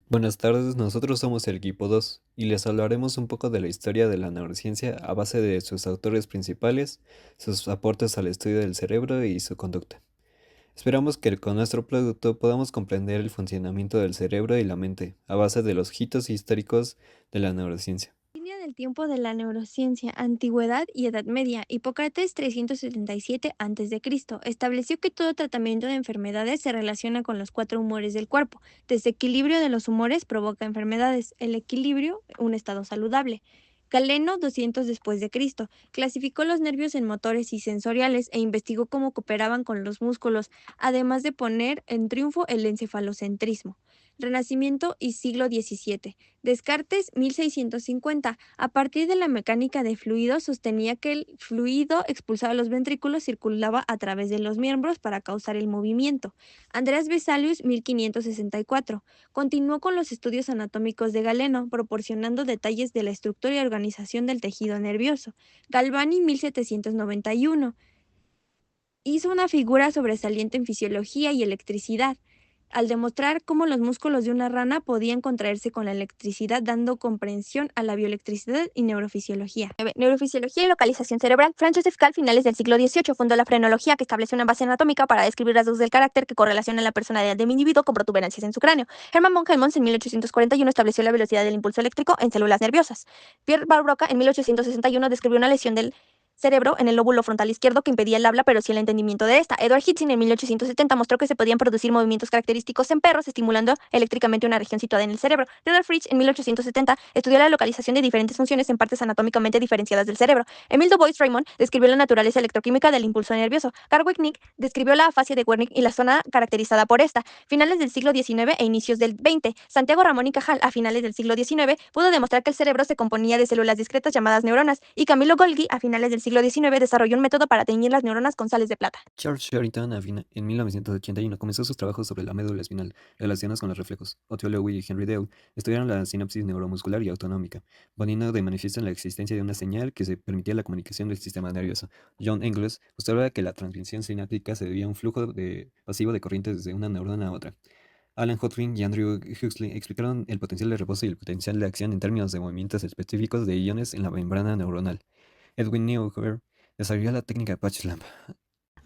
Buenas tardes, nosotros somos el equipo 2 y les hablaremos un poco de la historia de la neurociencia a base de sus autores principales, sus aportes al estudio del cerebro y su conducta. Esperamos que con nuestro producto podamos comprender el funcionamiento del cerebro y la mente a base de los hitos históricos de la neurociencia. Línea del tiempo de la neurociencia, Antigüedad y Edad Media. Hipócrates 377 a.C. estableció que todo tratamiento de enfermedades se relaciona con los cuatro humores del cuerpo. Desequilibrio de los humores provoca enfermedades, el equilibrio, un estado saludable. Galeno 200 después de Cristo clasificó los nervios en motores y sensoriales e investigó cómo cooperaban con los músculos, además de poner en triunfo el encefalocentrismo. Renacimiento y siglo XVII. Descartes 1650. A partir de la mecánica de fluidos, sostenía que el fluido expulsado de los ventrículos circulaba a través de los miembros para causar el movimiento. Andreas Vesalius 1564. Continuó con los estudios anatómicos de Galeno, proporcionando detalles de la estructura y organización del tejido nervioso. Galvani 1791. Hizo una figura sobresaliente en fisiología y electricidad, al demostrar cómo los músculos de una rana podían contraerse con la electricidad, dando comprensión a la bioelectricidad y neurofisiología. Neurofisiología y localización cerebral. Franz Joseph Gall, finales del siglo XVIII, fundó la frenología, que establece una base anatómica para describir rasgos del carácter que correlacionan la personalidad de un individuo con protuberancias en su cráneo. Hermann von Helmholtz en 1841 estableció la velocidad del impulso eléctrico en células nerviosas. Pierre Barbroca en 1861 describió una lesión del cerebro en el lóbulo frontal izquierdo que impedía el habla pero sí el entendimiento de esta. Edward Hitching en 1870 mostró que se podían producir movimientos característicos en perros estimulando eléctricamente una región situada en el cerebro. Rudolf Fritsch en 1870 estudió la localización de diferentes funciones en partes anatómicamente diferenciadas del cerebro. Emil Dubois-Reymond describió la naturaleza electroquímica del impulso nervioso. Carl Wignick describió la afasia de Wernicke y la zona caracterizada por esta. Finales del siglo XIX e inicios del XX. Santiago Ramón y Cajal, a finales del siglo XIX, pudo demostrar que el cerebro se componía de células discretas llamadas neuronas, y Camilo Golgi, a finales del siglo XIX, desarrolló un método para teñir las neuronas con sales de plata. Charles Sherrington en 1981 comenzó sus trabajos sobre la médula espinal relacionados con los reflejos. Otto Lowy y Henry Dale estudiaron la sinapsis neuromuscular y autonómica, poniendo de manifiesto la existencia de una señal que se permitía la comunicación del sistema nervioso. John Engels observaba que la transmisión sináptica se debía a un flujo pasivo de corrientes desde una neurona a otra. Alan Hodgkin y Andrew Huxley explicaron el potencial de reposo y el potencial de acción en términos de movimientos específicos de iones en la membrana neuronal. Edwin Neuhauer desarrolló la técnica Patch-Lamp.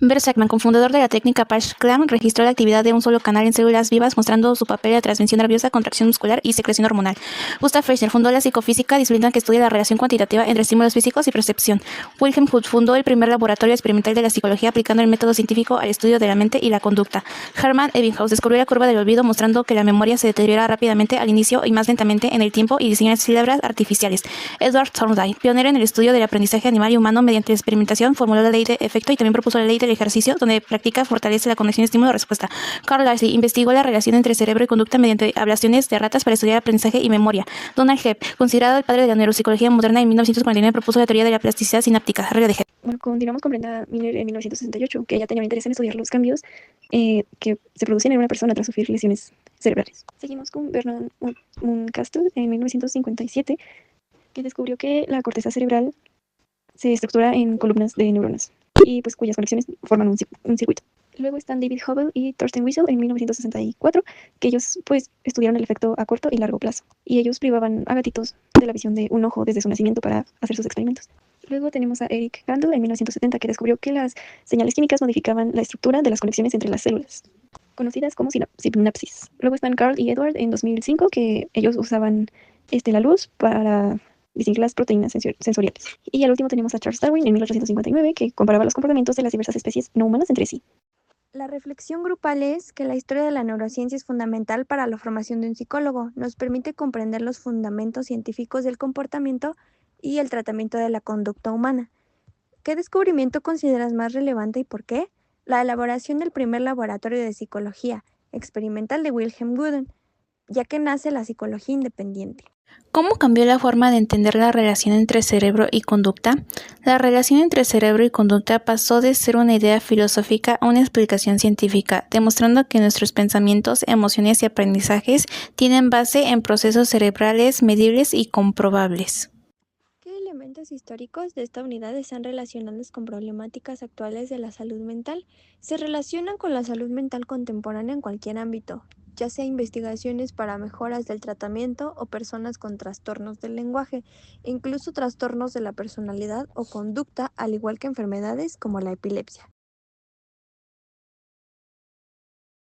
Bert Sakmann, cofundador de la técnica Patch-Clamp, registró la actividad de un solo canal en células vivas, mostrando su papel en la transmisión nerviosa, contracción muscular y secreción hormonal. Gustav Fechner fundó la psicofísica, disciplina que estudia la relación cuantitativa entre estímulos físicos y percepción. Wilhelm Wundt fundó el primer laboratorio experimental de la psicología, aplicando el método científico al estudio de la mente y la conducta. Hermann Ebbinghaus descubrió la curva del olvido, mostrando que la memoria se deteriora rápidamente al inicio y más lentamente en el tiempo, y diseñó sílabas artificiales. Edward Thorndike, pionero en el estudio del aprendizaje animal y humano mediante experimentación, formuló la ley de efecto y también propuso la ley del ejercicio, donde practica fortalece la conexión estímulo-respuesta. Carl Larcy investigó la relación entre cerebro y conducta mediante ablaciones de ratas para estudiar aprendizaje y memoria. Donald Hebb, considerado el padre de la neuropsicología moderna, en 1949 propuso la teoría de la plasticidad sináptica. Regla de Hebb. Bueno, continuamos con Brenda Miller en 1968, que ella tenía un interés en estudiar los cambios que se producen en una persona tras sufrir lesiones cerebrales. Seguimos con Bernard Mountcastle en 1957, que descubrió que la corteza cerebral se estructura en columnas de neuronas y pues cuyas conexiones forman un circuito. Luego están David Hubble y Thorsten Wiesel en 1964, que ellos pues estudiaron el efecto a corto y largo plazo, y ellos privaban a gatitos de la visión de un ojo desde su nacimiento para hacer sus experimentos. Luego tenemos a Eric Kandel en 1970, que descubrió que las señales químicas modificaban la estructura de las conexiones entre las células, conocidas como sinapsis. Luego están Carl y Edward en 2005, que ellos usaban la luz para distinguir las proteínas sensoriales. Y al último tenemos a Charles Darwin en 1859, que comparaba los comportamientos de las diversas especies no humanas entre sí. La reflexión grupal es que la historia de la neurociencia es fundamental para la formación de un psicólogo. Nos permite comprender los fundamentos científicos del comportamiento y el tratamiento de la conducta humana. ¿Qué descubrimiento consideras más relevante y por qué? La elaboración del primer laboratorio de psicología experimental de Wilhelm Wundt, ya que nace la psicología independiente. ¿Cómo cambió la forma de entender la relación entre cerebro y conducta? La relación entre cerebro y conducta pasó de ser una idea filosófica a una explicación científica, demostrando que nuestros pensamientos, emociones y aprendizajes tienen base en procesos cerebrales medibles y comprobables. ¿Qué elementos históricos de esta unidad están relacionados con problemáticas actuales de la salud mental? Se relacionan con la salud mental contemporánea en cualquier ámbito. ya sea investigaciones para mejoras del tratamiento o personas con trastornos del lenguaje, incluso trastornos de la personalidad o conducta, al igual que enfermedades como la epilepsia.